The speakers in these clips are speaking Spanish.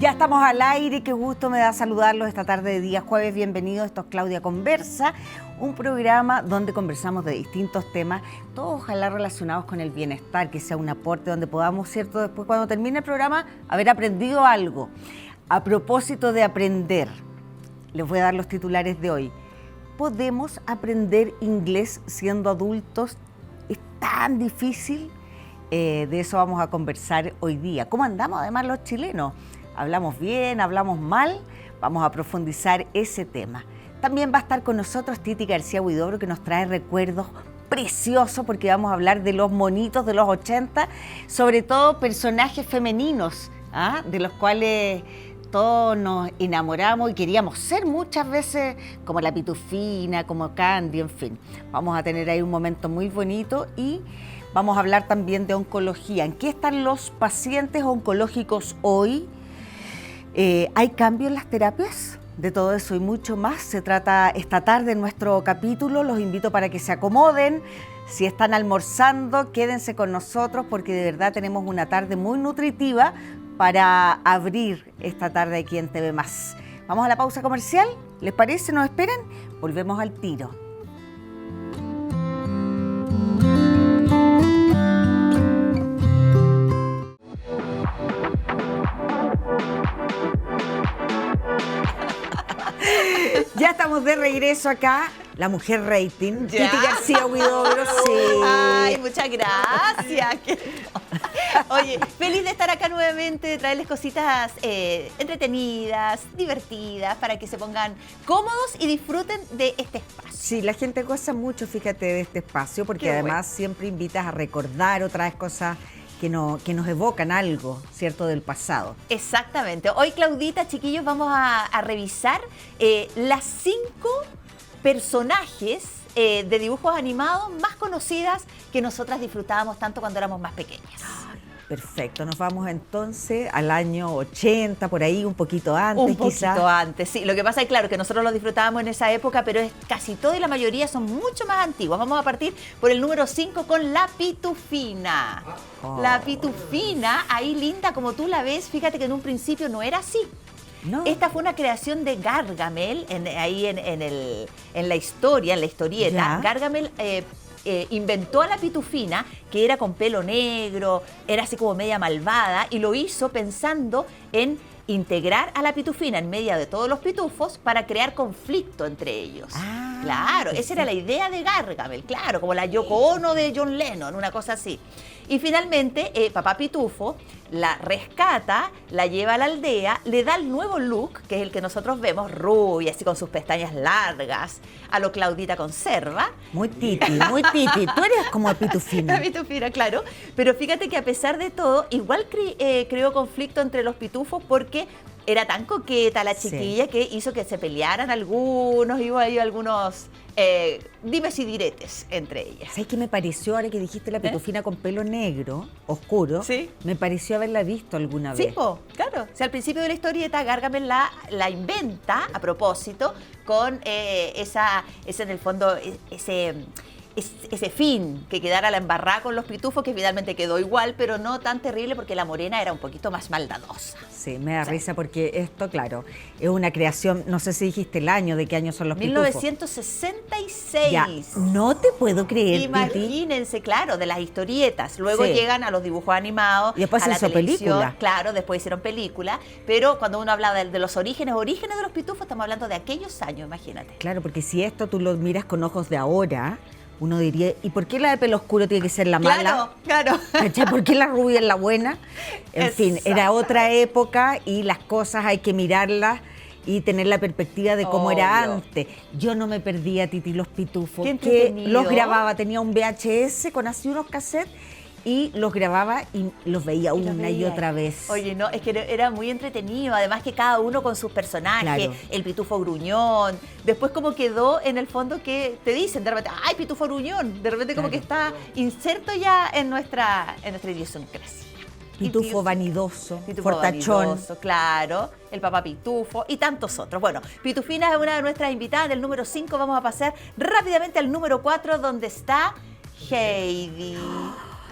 Ya estamos al aire, qué gusto me da saludarlos esta tarde de día jueves. Bienvenidos, esto es Claudia Conversa, un programa donde conversamos de distintos temas, todos ojalá relacionados con el bienestar, que sea un aporte donde podamos, ¿cierto?, después cuando termine el programa, haber aprendido algo. A propósito de aprender, les voy a dar los titulares de hoy. ¿Podemos aprender inglés siendo adultos? ¿Es tan difícil? De eso vamos a conversar hoy día. ¿Cómo andamos además los chilenos? ¿Hablamos bien? ¿Hablamos mal? Vamos a profundizar ese tema. También va a estar con nosotros Titi García Huidobro, que nos trae recuerdos preciosos, porque vamos a hablar de los monitos de los 80, sobre todo personajes femeninos, de los cuales todos nos enamoramos y queríamos ser muchas veces, como la Pitufina, como Candy, en fin. Vamos a tener ahí un momento muy bonito y vamos a hablar también de oncología. ¿En qué están los pacientes oncológicos hoy? ¿Hay cambio en las terapias? De todo eso y mucho más se trata esta tarde en nuestro capítulo. Los invito para que se acomoden. Si están almorzando, quédense con nosotros porque de verdad tenemos una tarde muy nutritiva para abrir esta tarde aquí en TV+. Vamos a la pausa comercial. ¿Les parece? ¿Nos esperan? Volvemos al tiro. Ya estamos de regreso acá, la mujer rating, Titi García Huidobro. Sí. Ay, muchas gracias. Oye, feliz de estar acá nuevamente, de traerles cositas entretenidas, divertidas, para que se pongan cómodos y disfruten de este espacio. Sí, la gente goza mucho, fíjate, de este espacio, porque Qué además bueno. siempre invitas a recordar otras cosas que nos evocan algo, ¿cierto?, del pasado. Exactamente. Hoy, Claudita, chiquillos, vamos a revisar las 5 personajes de dibujos animados más conocidas que nosotras disfrutábamos tanto cuando éramos más pequeñas. Perfecto, nos vamos entonces al año 80, por ahí, un poquito antes, Un poquito quizás. antes, sí. Lo que pasa es, claro, que nosotros lo disfrutábamos en esa época, pero es casi todo y la mayoría son mucho más antiguos. Vamos a partir por el número 5 con La Pitufina. Oh. La La Pitufina, ahí linda como tú la ves, fíjate que en un principio no era así. No. Esta fue una creación de Gargamel, en la historia, en la historieta. Ya. Gargamel inventó a la Pitufina, que era con pelo negro, era así como media malvada, y lo hizo pensando en integrar a la Pitufina en medio de todos los pitufos para crear conflicto entre ellos. Claro, esa era la idea de Gargamel, claro, como la Yoko Ono de John Lennon, una cosa así. Y finalmente, papá Pitufo la rescata, la lleva a la aldea, le da el nuevo look, que es el que nosotros vemos, rubia, así con sus pestañas largas, a lo Claudita Conserva. Muy Titi, muy Titi. Tú eres como Pitufina. La Pitufina, claro. Pero fíjate que a pesar de todo, igual creó conflicto entre los pitufos porque era tan coqueta la chiquilla, sí, que hizo que se pelearan algunos, hubo ahí algunos dimes y diretes entre ellas. ¿Sabes qué me pareció ahora que dijiste la Pitufina con pelo negro, oscuro? Sí. Me pareció haberla visto alguna vez. Sí, claro. O sea, al principio de la historieta, Gargamel la inventa a propósito con esa en el fondo, ese fin, que quedara la embarrada con los pitufos, que finalmente quedó igual, pero no tan terrible porque la morena era un poquito más maldadosa. Sí, me da risa porque esto, claro, es una creación, no sé si dijiste el año, ¿de qué año son los pitufos? 1966. Ya, no te puedo creer, Imagínense, Titi. claro, de las historietas. Luego Sí. llegan a los dibujos animados, y después a se la hizo televisión. película. Claro, después hicieron película. Pero cuando uno habla de los orígenes de los pitufos, estamos hablando de aquellos años, imagínate. Claro, porque si esto tú lo miras con ojos de ahora, uno diría, ¿y por qué la de pelo oscuro tiene que ser la mala? Claro. ¿Cachai? ¿Por qué la rubia es la buena? En fin, era Exacto. otra época y las cosas hay que mirarlas y tener la perspectiva de cómo era Obvio. antes. Yo no me perdía, Titi, los pitufos, Qué que entretenido. los grababa, tenía un VHS con así unos cassettes y los grababa y los veía una y otra vez. Oye, no, es que era muy entretenido, además que cada uno con sus personajes, Claro. el pitufo gruñón, después como quedó en el fondo que te dicen de repente, ¡ay, pitufo gruñón! De repente como Claro. que está inserto ya en nuestra idiosincrasia. Pitufo vanidoso, Pitufo fortachón. vanidoso, claro, el papá Pitufo y tantos otros. Bueno, Pitufina es una de nuestras invitadas del número 5. Vamos a pasar rápidamente al número 4, donde está Heidi.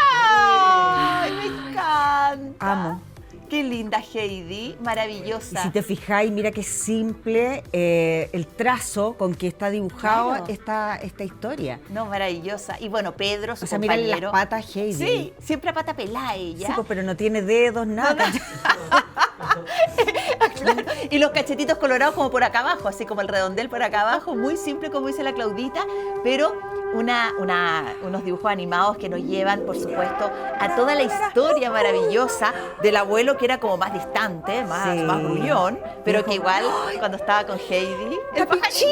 ¡Ay, me encanta! Amo. Qué linda Heidi, Y maravillosa. si te fijáis, mira qué simple el trazo con que está dibujado Claro. esta historia. No, maravillosa. Y bueno, Pedro, su O sea, mírale las compañero. patas Heidi. Sí, siempre a pata pelada ella. Sí, pues, pero no tiene dedos, nada. Claro, y los cachetitos colorados como por acá abajo, así como el redondel por acá abajo, muy simple como dice la Claudita, pero unos dibujos animados que nos llevan, por supuesto, a toda la historia maravillosa del abuelo que era como más distante, más, Sí. más gruñón, pero Dijo, que igual cuando estaba con Heidi, el Papichi,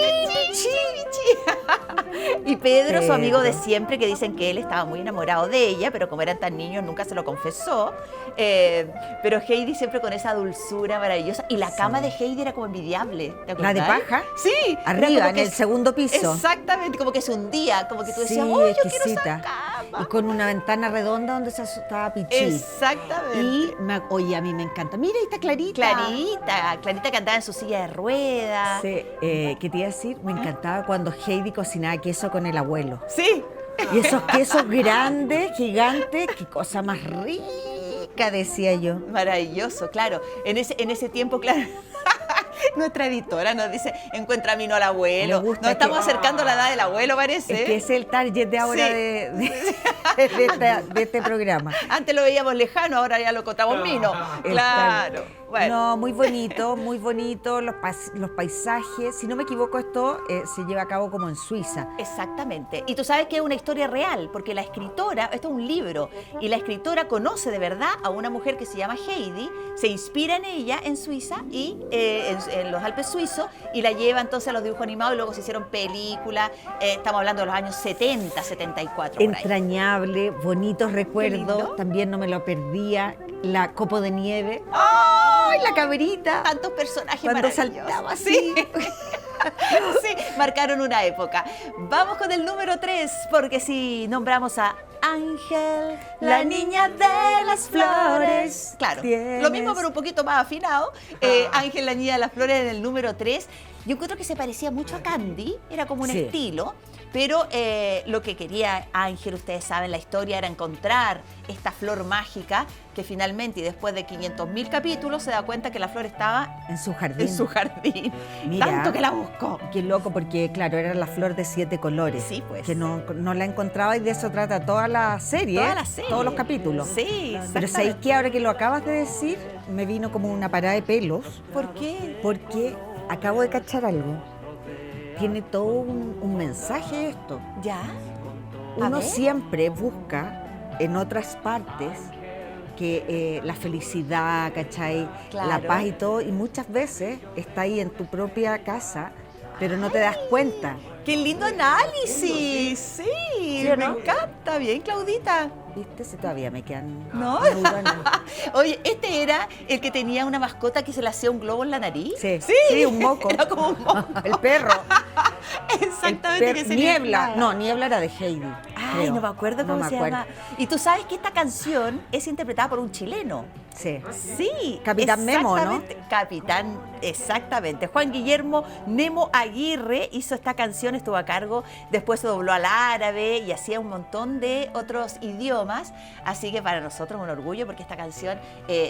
y Pedro, su amigo de Pedro. siempre, que dicen que él estaba muy enamorado de ella, pero como eran tan niños nunca se lo confesó. Pero Heidi siempre con esa dulzura maravillosa. Y la cama de Heidi era como envidiable. ¿Te ¿La de acordás? paja? Sí. era Arriba, como en que el segundo piso. Exactamente, como que se hundía, como que tú decías, Sí, ¡oh, yo quiero exquisita. esa cama! Y con una ventana redonda donde se asustaba Pichi. Exactamente. Y, oye, a mí me encanta. Mira, ahí está Clarita. Clarita que andaba en su silla de ruedas. Sí, ¿qué te iba a decir? Me encantaba cuando Heidi cocinaba queso con el abuelo. Sí. Y esos quesos grandes, gigantes, qué cosa más rica, decía yo. Maravilloso, claro. En ese tiempo, claro. Nuestra editora nos dice, encuentra a mí no al abuelo. Me gusta Nos estamos que- acercando a la edad del abuelo, parece. Es que es el target de ahora Sí. de este programa. Antes lo veíamos lejano, ahora ya lo encontramos mino. El Claro. Bueno, No, muy bonito, los paisajes. Si no me equivoco, esto se lleva a cabo como en Suiza. exactamente. Y tú sabes que es una historia real, porque la escritora, esto es un libro, y la escritora conoce de verdad a una mujer que se llama Heidi, se inspira en ella en Suiza y en los Alpes suizos, y la lleva entonces a los dibujos animados y luego se hicieron películas. Estamos hablando de los años 70, 74. Por ahí. Entrañable, bonitos lindo. recuerdos. También no me lo perdía. La copo de nieve. ¡Ay, la cabrita! Tantos personajes Cuando maravillosos. saltaba así. Sí, marcaron una época. Vamos con el número 3, porque si nombramos a Ángel, la niña de las flores. Claro, Tienes- lo mismo pero un poquito más afinado. Ángel, la niña de las flores en el número 3. Yo encuentro que se parecía mucho a Candy, era como un Sí. estilo, pero lo que quería Ángel, ustedes saben la historia, era encontrar esta flor mágica que finalmente y después de 500.000 capítulos se da cuenta que la flor estaba En su jardín. en su jardín. Mira. Tanto que la buscó. Qué loco, porque claro, era la flor de 7 colores. Sí, pues. Que no la encontraba y de eso trata toda la serie. Toda la serie. Todos los capítulos. Sí, Pero ¿sabéis qué? Ahora que lo acabas de decir, me vino como una parada de pelos, ¿Por qué? porque acabo de cachar algo. Tiene todo un mensaje esto. ¿Ya? Uno ver. siempre busca en otras partes que la felicidad, ¿cachai? Claro. La paz y todo, y muchas veces está ahí en tu propia casa, pero no te das cuenta. ¡Qué lindo análisis! Sí, ¿Sí o me no? encanta. Bien, Claudita. ¿Viste? Si todavía me quedan ¿No? neuronas. Oye, ¿este era el que tenía una mascota que se le hacía un globo en la nariz? Sí, Sí, sí, un moco. Era como un moco. El perro. Exactamente. que se le Niebla. inflaba. No, Niebla era de Heidi. Ay, creo. no me acuerdo No cómo me se acuerdo. llama. Y tú sabes que esta canción es interpretada por un chileno. Sí. Sí. Capitán Memo, ¿no? exactamente, Capitán, exactamente. Juan Guillermo Nemo Aguirre hizo esta canción, estuvo a cargo, después se dobló al árabe y hacía un montón de otros idiomas. Así que para nosotros es un orgullo porque esta canción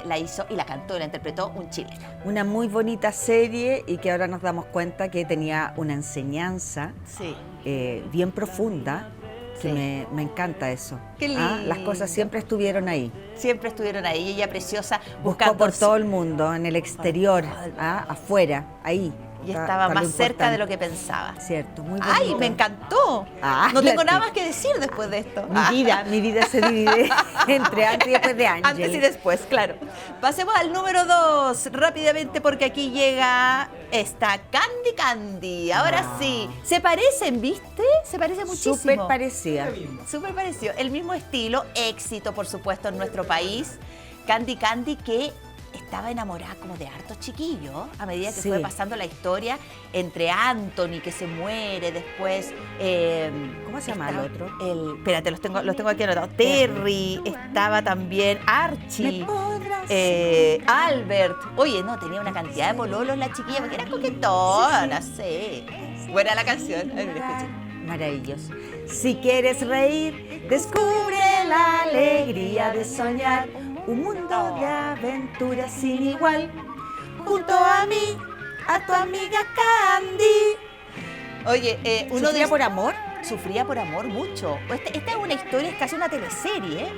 la hizo y la cantó y la interpretó un chileno. Una muy bonita serie y que ahora nos damos cuenta que tenía una enseñanza Sí. bien profunda, que Sí. me encanta eso. Qué Las lindo. cosas siempre estuvieron ahí. Siempre estuvieron ahí, ella preciosa, Buscó buscando por todo el mundo, en el exterior, afuera, ahí. y Está- estaba está más lo cerca de lo importante. que pensaba. Cierto, muy bonito. ¡Ay, me encantó! Ah, No tengo la nada ti- más que decir después de esto. Mi vida se divide entre antes y después de Ángel. Antes y después, claro. Pasemos al número 2 rápidamente porque aquí llega esta Candy. Ahora sí, se parecen, ¿viste? Se parece muchísimo. Súper parecida. Súper parecido. El mismo estilo, éxito, por supuesto, en nuestro país. Candy que estaba enamorada como de hartos chiquillos a medida que Sí. fue pasando la historia entre Anthony, que se muere, después... ¿Cómo se llama el otro? Espérate, los tengo aquí anotados. Terry, estaba también Archie. Albert. Oye, no, tenía una cantidad de pololos la chiquilla porque era coquetona, sí. Buena la canción. Ay, mira, escucha. Maravilloso. Si quieres reír, descubre la alegría de soñar. Un mundo de aventuras sin igual. Junto a mí, a tu amiga Candy. Oye, uno ¿Sufría por amor? Sufría por amor mucho. Esta es una historia, es casi una teleserie,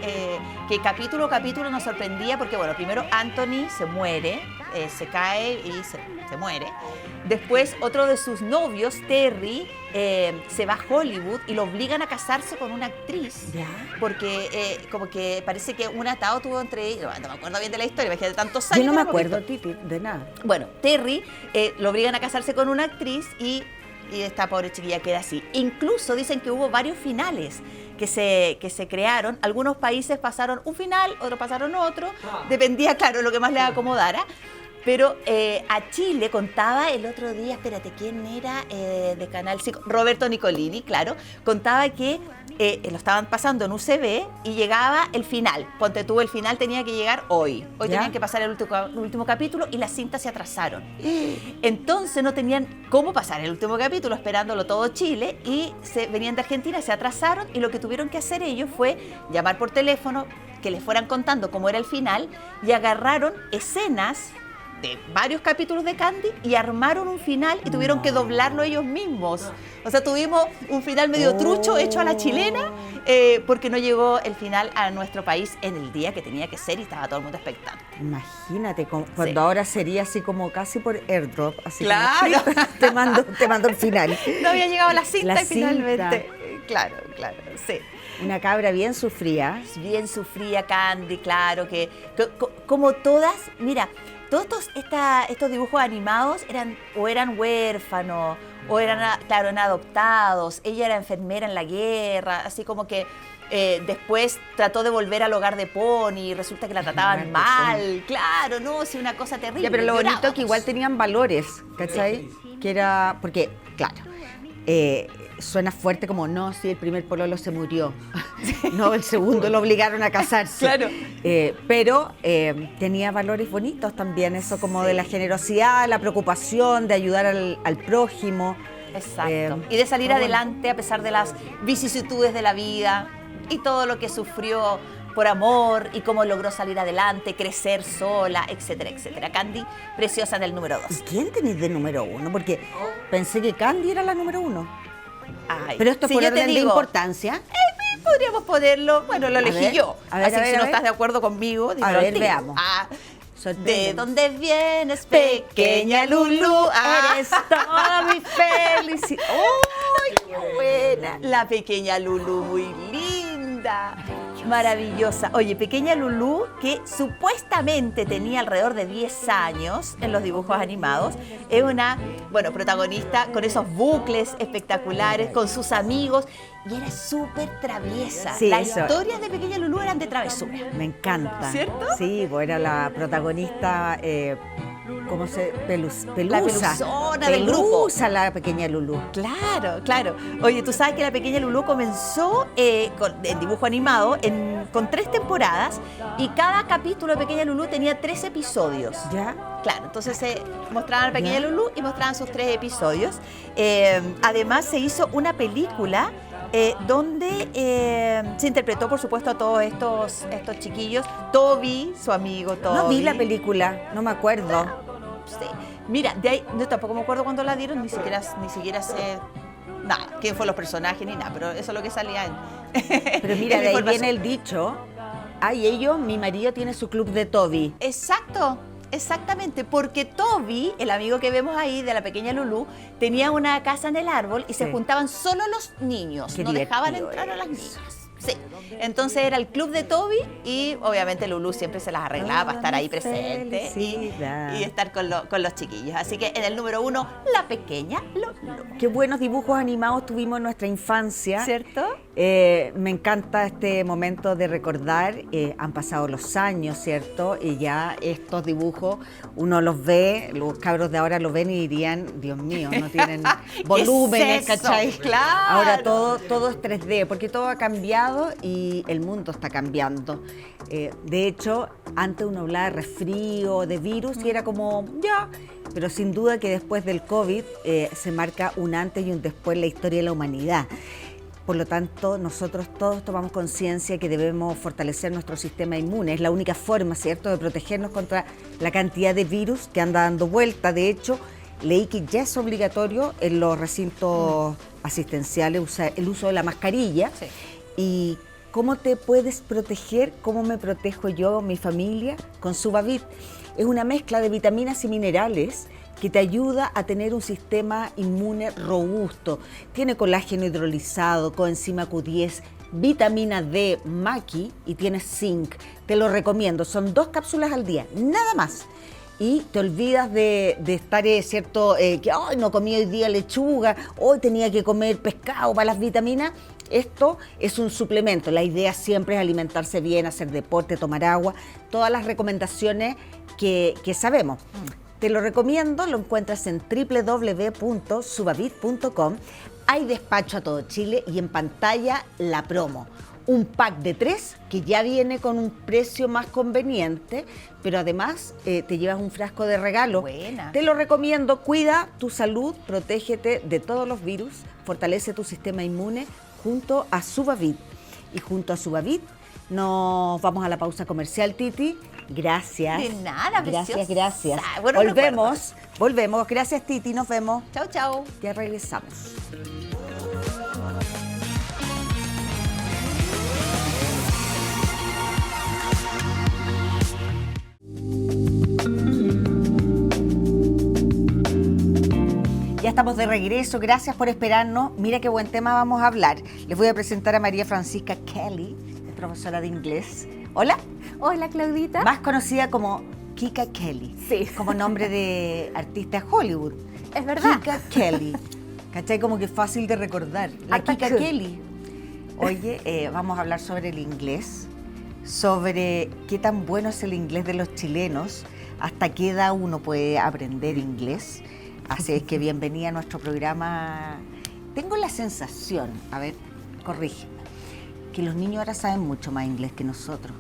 que capítulo a capítulo nos sorprendía porque, bueno, primero Anthony se muere, se cae y se muere. Después otro de sus novios, Terry, se va a Hollywood y lo obligan a casarse con una actriz. ¿Ya? Porque como que parece que un atado tuvo entre ellos. No me acuerdo bien de la historia, imagínate tantos años. Yo no me que hemos acuerdo, visto. Titi, de nada. Bueno, Terry lo obligan a casarse con una actriz y esta pobre chiquilla queda así. Incluso dicen que hubo varios finales que se crearon. Algunos países pasaron un final, otros pasaron otro. Dependía, claro, lo que más les acomodara. Pero a Chile contaba el otro día, espérate, ¿quién era de Canal 5? Roberto Nicolini, claro. Contaba que lo estaban pasando en UCB y llegaba el final. Ponte tú, el final tenía que llegar hoy. Hoy ¿Ya? tenían que pasar el último capítulo y las cintas se atrasaron. Entonces no tenían cómo pasar el último capítulo, esperándolo todo Chile, y venían de Argentina, se atrasaron, y lo que tuvieron que hacer ellos fue llamar por teléfono, que les fueran contando cómo era el final, y agarraron escenas de varios capítulos de Candy y armaron un final y tuvieron que doblarlo ellos mismos. O sea, tuvimos un final medio trucho hecho a la chilena porque no llegó el final a nuestro país en el día que tenía que ser y estaba todo el mundo expectante. Imagínate, cuando Sí. ahora sería así como casi por airdrop, así Claro. como, te mando el final. No había llegado la cinta La y finalmente. Claro, sí. Una cabra bien sufría. Bien sufría Candy, claro, que como todas, mira, todos estos dibujos animados eran huérfanos, o eran, claro, adoptados. Ella era enfermera en la guerra, así como que después trató de volver al hogar de Pony y resulta que la trataban mal. Claro, no, sí, una cosa terrible. Ya, pero lo bonito es que Llorábamos. igual tenían valores, ¿cachai? Que era, porque, claro, suena fuerte como, no, si el primer pololo se murió, no, el segundo lo obligaron a casarse. Claro. Pero tenía valores bonitos también, eso como de la generosidad, la preocupación, de ayudar al prójimo. Exacto. Y de salir bueno. adelante a pesar de las vicisitudes de la vida y todo lo que sufrió por amor y cómo logró salir adelante, crecer sola, etcétera, etcétera. Candy, preciosa en el número 2. ¿Y quién tenés de número 1? Porque pensé que Candy era la número 1. Ay, Pero esto es si por yo te orden de digo, importancia. podríamos ponerlo, bueno, lo elegí ver, yo. a ver, Así a que ver, si a no ver. estás de acuerdo conmigo, dímelo A ver, al tiro. veamos. ¿De Sorpréndeme. dónde vienes, pequeña Lulú? Eres toda mi felicidad. ¡Ay, qué buena! La pequeña Lulú, muy linda, maravillosa. Oye, pequeña Lulú, que supuestamente tenía alrededor de 10 años en los dibujos animados, es una, bueno, protagonista con esos bucles espectaculares, con sus amigos, y era súper traviesa. Sí, Las eso. historias de pequeña Lulú eran de travesura. Me encanta. ¿Cierto? Sí, pues era la protagonista, ¿cómo se? Pelusa. La peluzona del grupo. Pelusa, la pequeña Lulú. Claro, claro. Oye, tú sabes que la pequeña Lulú comenzó en dibujo animado con 3 temporadas y cada capítulo de Pequeña Lulú tenía 3 episodios. ¿Ya? Claro, entonces se mostraban a Pequeña Ya. Lulú y mostraban sus 3 episodios. Además se hizo una película donde se interpretó, por supuesto, a todos estos chiquillos. Toby, su amigo Toby. No vi la película, no me acuerdo. Sí. Mira, de ahí, yo tampoco me acuerdo cuándo la dieron, ni siquiera sé nada, quién fue los personajes ni nada, pero eso es lo que salía en. Pero mira, en de ahí información. viene el dicho. Ay, mi marido tiene su club de Toby. Exacto, exactamente, porque Toby, el amigo que vemos ahí de la pequeña Lulú, tenía una casa en el árbol y se Sí. juntaban solo los niños, Qué no dejaban divertido entrar a las niñas. Sí, entonces era el club de Toby y obviamente Lulú siempre se las arreglaba para estar ahí presente Felicidad. y estar con los chiquillos. Así que en el número 1, la pequeña Lulú. Qué buenos dibujos animados tuvimos en nuestra infancia. ¿Cierto? Me encanta este momento de recordar, han pasado los años, ¿cierto? Y ya estos dibujos uno los ve, los cabros de ahora los ven y dirían, Dios mío, no tienen volúmenes, es eso? ¿cachai? Claro. Ahora todo es 3D, porque todo ha cambiado y el mundo está cambiando. De hecho, antes uno hablaba de resfrío, de virus y era como, ya, pero sin duda que después del COVID se marca un antes y un después en la historia de la humanidad. Por lo tanto, nosotros todos tomamos conciencia que debemos fortalecer nuestro sistema inmune. Es la única forma, ¿cierto?, de protegernos contra la cantidad de virus que anda dando vuelta. De hecho, leí que ya es obligatorio en los recintos asistenciales el uso de la mascarilla. Sí. ¿Y cómo te puedes proteger? ¿Cómo me protejo yo, mi familia? Con Subavit. Es una mezcla de vitaminas y minerales que te ayuda a tener un sistema inmune robusto. Tiene colágeno hidrolizado, coenzima Q10, vitamina D, maqui y tiene zinc. Te lo recomiendo, son 2 cápsulas al día, nada más. Y te olvidas de estar, ¿cierto? Que hoy no comí hoy día lechuga, hoy tenía que comer pescado para las vitaminas. Esto es un suplemento. La idea siempre es alimentarse bien, hacer deporte, tomar agua, todas las recomendaciones que sabemos. Te lo recomiendo, lo encuentras en www.subavit.com. Hay despacho a todo Chile y en pantalla la promo. Un pack de 3 que ya viene con un precio más conveniente, pero además te llevas un frasco de regalo. Buena. Te lo recomiendo, cuida tu salud, protégete de todos los virus, fortalece tu sistema inmune junto a Subavit. Y junto a Subavit nos vamos a la pausa comercial, Titi. Gracias. De nada, gracias, preciosa. gracias. Buenos Volvemos. Gracias, Titi. Nos vemos. Chau, chau. Ya regresamos. Ya estamos de regreso, gracias por esperarnos. Mira qué buen tema vamos a hablar. Les voy a presentar a María Francisca Kelly, profesora de inglés. Hola. Hola, Claudita. Más conocida como Kika Kelly. Sí. Como nombre de artista de Hollywood. Es verdad. Kika Kelly. ¿Cachai? Como que es fácil de recordar. La Harta Kika Q. Kelly. Oye, vamos a hablar sobre el inglés, sobre qué tan bueno es el inglés de los chilenos, hasta qué edad uno puede aprender inglés. Así es que bienvenida a nuestro programa. Tengo la sensación, a ver, corrígeme, que los niños ahora saben mucho más inglés que nosotros.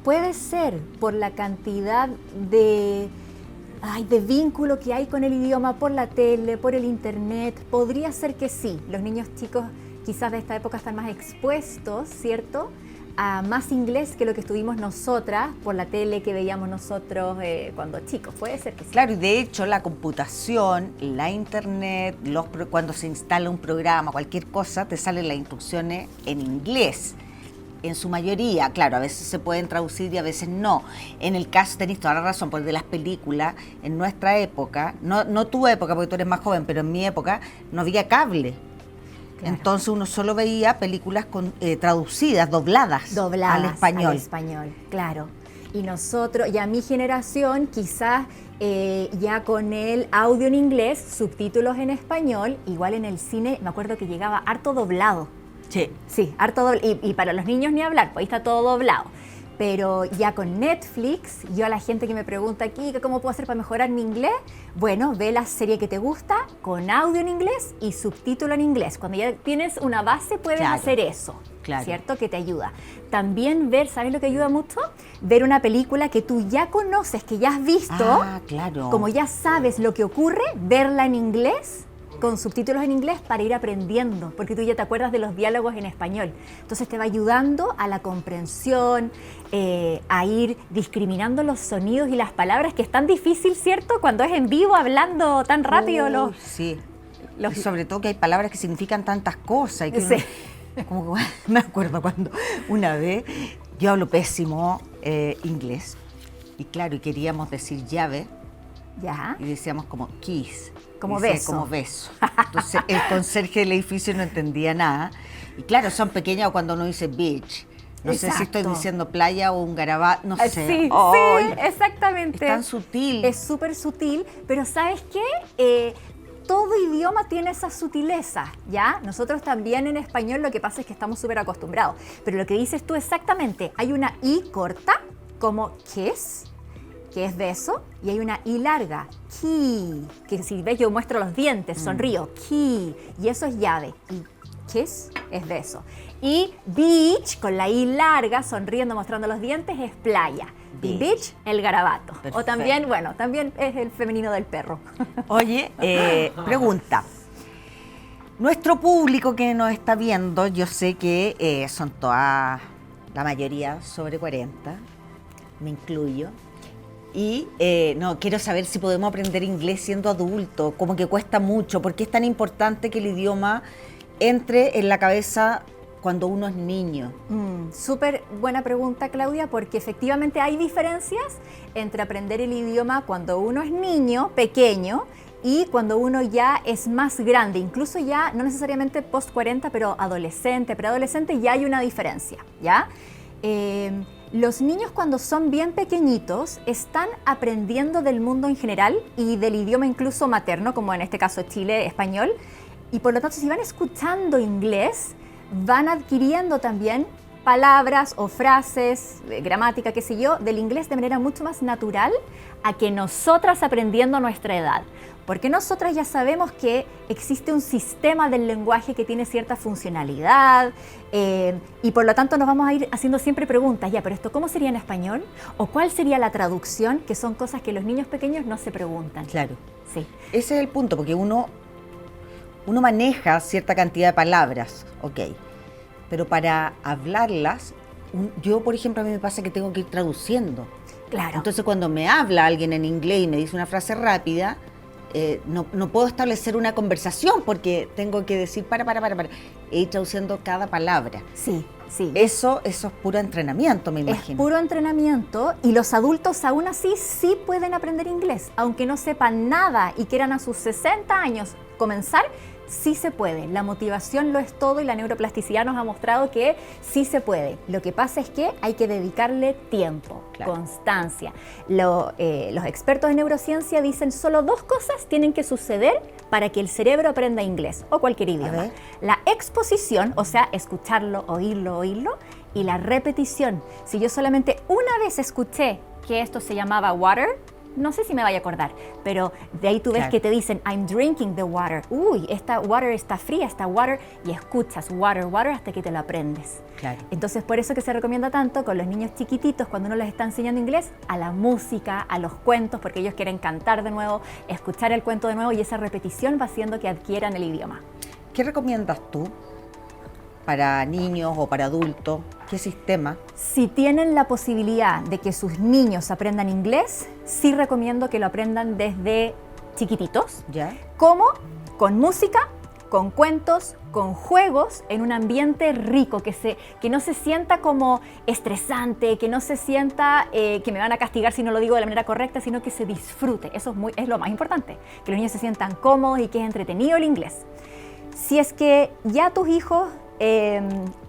Puede ser por la cantidad de vínculo que hay con el idioma por la tele, por el internet. Podría ser que sí. Los niños chicos quizás de esta época están más expuestos, ¿cierto?, a más inglés que lo que estuvimos nosotras por la tele que veíamos nosotros cuando chicos. Puede ser que sí. Claro, y de hecho la computación, la internet, cuando se instala un programa, cualquier cosa, te salen las instrucciones en inglés. En su mayoría, claro, a veces se pueden traducir y a veces no. En el caso, tenés toda la razón, porque de las películas, en nuestra época, no tu época, porque tú eres más joven, pero en mi época no había cable. Claro. Entonces uno solo veía películas traducidas, dobladas al español. Al español, claro. Y nosotros, ya mi generación, quizás ya con el audio en inglés, subtítulos en español, igual en el cine, me acuerdo que llegaba harto doblado. Sí, harto doblado. Y para los niños ni hablar, pues ahí está todo doblado. Pero ya con Netflix, yo a la gente que me pregunta aquí, ¿cómo puedo hacer para mejorar mi inglés? Bueno, ve la serie que te gusta con audio en inglés y subtítulo en inglés. Cuando ya tienes una base puedes hacer eso, ¿cierto? Que te ayuda. También ver, ¿sabes lo que ayuda mucho? Ver una película que tú ya conoces, que ya has visto. Claro. Como ya sabes lo que ocurre, verla en inglés, con subtítulos en inglés para ir aprendiendo, porque tú ya te acuerdas de los diálogos en español. Entonces te va ayudando a la comprensión, a ir discriminando los sonidos y las palabras, que es tan difícil, ¿cierto? Cuando es en vivo, hablando tan rápido. Sí. Y sobre todo que hay palabras que significan tantas cosas. Y que como me acuerdo cuando una vez yo hablo pésimo inglés, y claro, y queríamos decir llave, y decíamos como kiss. Como beso. Como beso. Entonces el conserje del edificio no entendía nada. Y claro, son pequeñas, o cuando uno dice beach. No sé si estoy diciendo playa o un garabato, no sé. Sí, exactamente. Es tan sutil. Es súper sutil, pero ¿sabes qué? Todo idioma tiene esa sutileza, ¿ya? Nosotros también en español lo que pasa es que estamos súper acostumbrados. Pero lo que dices tú exactamente, hay una I corta, como kiss, que es beso, y hay una I larga, key, que si ves yo muestro los dientes, sonrío, key, y eso es llave, y kiss es beso. Y beach, con la I larga, sonriendo, mostrando los dientes, es playa. Y beach, el garabato. Perfecto. O también, también es el femenino del perro. Oye, pregunta. Nuestro público que nos está viendo, yo sé que son todas, la mayoría sobre 40, me incluyo. Y no, quiero saber si podemos aprender inglés siendo adulto, como que cuesta mucho, porque es tan importante que el idioma entre en la cabeza cuando uno es niño. Súper buena pregunta, Claudia, porque efectivamente hay diferencias entre aprender el idioma cuando uno es niño, pequeño, y cuando uno ya es más grande, incluso ya no necesariamente post 40, pero adolescente, preadolescente, ya hay una diferencia, ¿ya? Los niños cuando son bien pequeñitos están aprendiendo del mundo en general y del idioma incluso materno, como en este caso Chile, español, y por lo tanto si van escuchando inglés, van adquiriendo también palabras o frases, gramática, qué sé yo, del inglés de manera mucho más natural a que nosotras aprendiendo a nuestra edad. Porque nosotras ya sabemos que existe un sistema del lenguaje que tiene cierta funcionalidad y por lo tanto nos vamos a ir haciendo siempre preguntas, ya, pero esto ¿cómo sería en español? ¿O cuál sería la traducción? Que son cosas que los niños pequeños no se preguntan. Claro. Sí. Ese es el punto, porque uno maneja cierta cantidad de palabras, ok, pero para hablarlas, yo por ejemplo a mí me pasa que tengo que ir traduciendo. Claro. Entonces cuando me habla alguien en inglés y me dice una frase rápida, no puedo establecer una conversación porque tengo que decir para, e ir traduciendo cada palabra. Sí, sí. Eso es puro entrenamiento, me imagino. Es puro entrenamiento y los adultos aún así sí pueden aprender inglés, aunque no sepan nada y quieran a sus 60 años comenzar. Sí se puede, la motivación lo es todo y la neuroplasticidad nos ha mostrado que sí se puede. Lo que pasa es que hay que dedicarle tiempo, claro, constancia. Los expertos en neurociencia dicen solo 2 cosas tienen que suceder para que el cerebro aprenda inglés o cualquier idioma. La exposición, o sea, escucharlo, oírlo, y la repetición. Si yo solamente una vez escuché que esto se llamaba water, no sé si me vaya a acordar, pero de ahí tú ves, claro, que te dicen I'm drinking the water. Uy, esta water está fría, esta water, y escuchas water hasta que te lo aprendes. Claro. Entonces, por eso que se recomienda tanto con los niños chiquititos, cuando uno les está enseñando inglés, a la música, a los cuentos, porque ellos quieren cantar de nuevo, escuchar el cuento de nuevo, y esa repetición va haciendo que adquieran el idioma. ¿Qué recomiendas tú para niños o para adultos? ¿Qué sistema? Si tienen la posibilidad de que sus niños aprendan inglés, sí recomiendo que lo aprendan desde chiquititos. ¿Ya? ¿Cómo? Con música, con cuentos, con juegos, en un ambiente rico, que no se sienta como estresante, que no se sienta que me van a castigar si no lo digo de la manera correcta, sino que se disfrute. Eso es lo más importante, que los niños se sientan cómodos y que es entretenido el inglés. Si es que ya tus hijos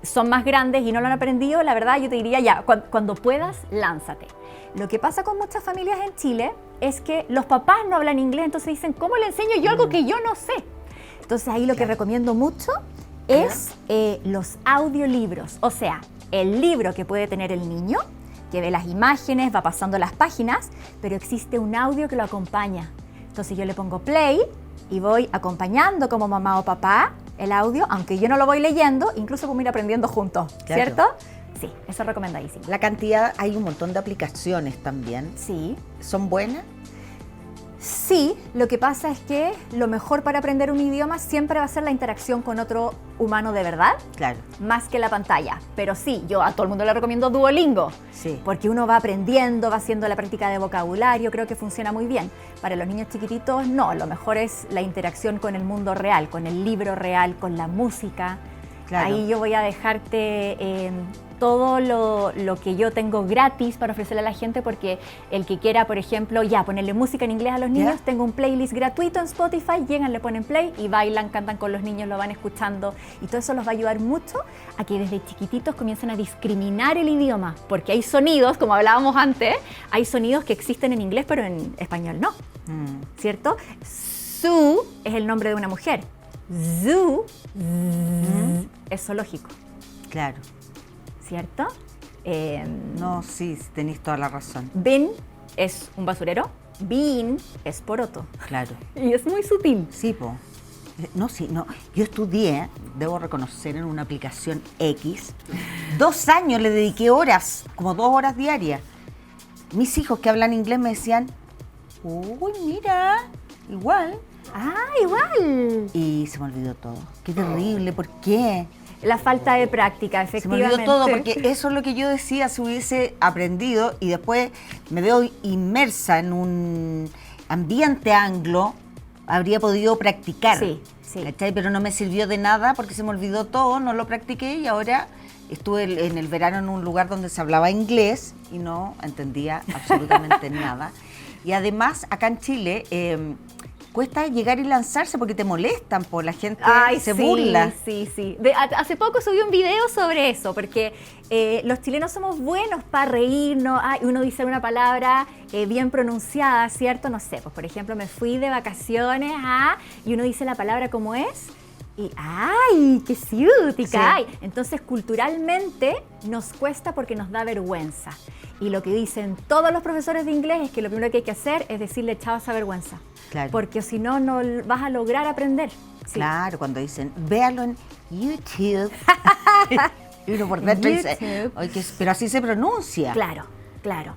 son más grandes y no lo han aprendido, la verdad yo te diría ya, cuando puedas, lánzate. Lo que pasa con muchas familias en Chile es que los papás no hablan inglés, entonces dicen, ¿cómo le enseño yo algo que yo no sé? Entonces ahí lo que recomiendo mucho es los audiolibros, o sea, el libro que puede tener el niño, que ve las imágenes, va pasando las páginas, pero existe un audio que lo acompaña. Entonces yo le pongo play y voy acompañando como mamá o papá el audio, aunque yo no lo voy leyendo, incluso como ir aprendiendo juntos, claro, ¿cierto? Sí, eso es recomendadísimo. La cantidad, hay un montón de aplicaciones también. Sí. ¿Son buenas? Sí, lo que pasa es que lo mejor para aprender un idioma siempre va a ser la interacción con otro humano de verdad, claro, más que la pantalla. Pero sí, yo a todo el mundo le recomiendo Duolingo, sí, porque uno va aprendiendo, va haciendo la práctica de vocabulario, creo que funciona muy bien. Para los niños chiquititos, no, lo mejor es la interacción con el mundo real, con el libro real, con la música. Claro. Ahí yo voy a dejarte todo lo que yo tengo gratis para ofrecerle a la gente, porque el que quiera, por ejemplo, ponerle música en inglés a los niños, tengo un playlist gratuito en Spotify, llegan, le ponen play y bailan, cantan con los niños, lo van escuchando, y todo eso los va a ayudar mucho a que desde chiquititos comiencen a discriminar el idioma, porque hay sonidos, como hablábamos antes, hay sonidos que existen en inglés pero en español no, ¿cierto? Sue es el nombre de una mujer, zoo es zoológico. Claro. ¿Cierto? No, sí, tenéis toda la razón. Bin es un basurero, bean es poroto. Claro. Y es muy sutil. Sí, po. No, sí, no. Yo estudié, debo reconocer, en una aplicación X. 2 años le dediqué horas, como 2 horas diarias. Mis hijos que hablan inglés me decían, uy, mira, igual. Ah, igual. Y se me olvidó todo. Qué terrible, ¿por qué? La falta de práctica, Se me efectivamente. olvidó todo, porque eso es lo que yo decía si hubiese aprendido y después me veo inmersa en un ambiente anglo, habría podido practicar. Sí, sí. ¿Cachai? Pero no me sirvió de nada porque se me olvidó todo, no lo practiqué y ahora estuve en el verano en un lugar donde se hablaba inglés y no entendía absolutamente nada. Y además, acá en Chile, cuesta llegar y lanzarse porque te molestan, la gente se burla. Sí. Hace poco subí un video sobre eso, porque los chilenos somos buenos para reírnos. Uno dice una palabra bien pronunciada, ¿cierto? No sé, pues por ejemplo, me fui de vacaciones y uno dice la palabra como es. Y ¡ay, qué ciútica! Sí. Entonces, culturalmente nos cuesta porque nos da vergüenza. Y lo que dicen todos los profesores de inglés es que lo primero que hay que hacer es decirle chao a esa vergüenza. Claro. Porque si no, no vas a lograr aprender. Sí. Claro, cuando dicen, véalo en YouTube. Y uno por dentro dice, pero así se pronuncia. Claro.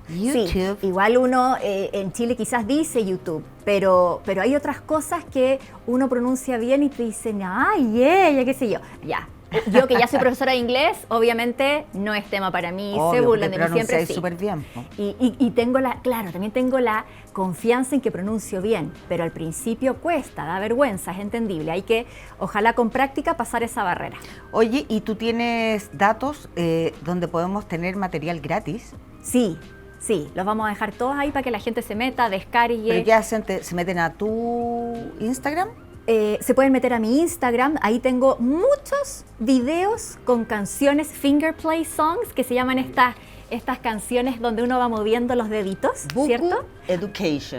YouTube. Sí, igual uno en Chile quizás dice YouTube, pero hay otras cosas que uno pronuncia bien y te dicen, ay, ya qué sé yo. Ya. Yo que ya soy profesora de inglés, obviamente no es tema para mí, se burlan de mí siempre. Sí. Súper bien. Y también tengo la confianza en que pronuncio bien, pero al principio cuesta, da vergüenza, es entendible. Hay que, ojalá con práctica, pasar esa barrera. Oye, ¿y tú tienes datos donde podemos tener material gratis? Sí, los vamos a dejar todos ahí para que la gente se meta, descargue. ¿Pero qué hacen? ¿Se meten a tu Instagram? Se pueden meter a mi Instagram, ahí tengo muchos videos con canciones finger play songs, que se llaman estas canciones donde uno va moviendo los deditos, ¿cierto?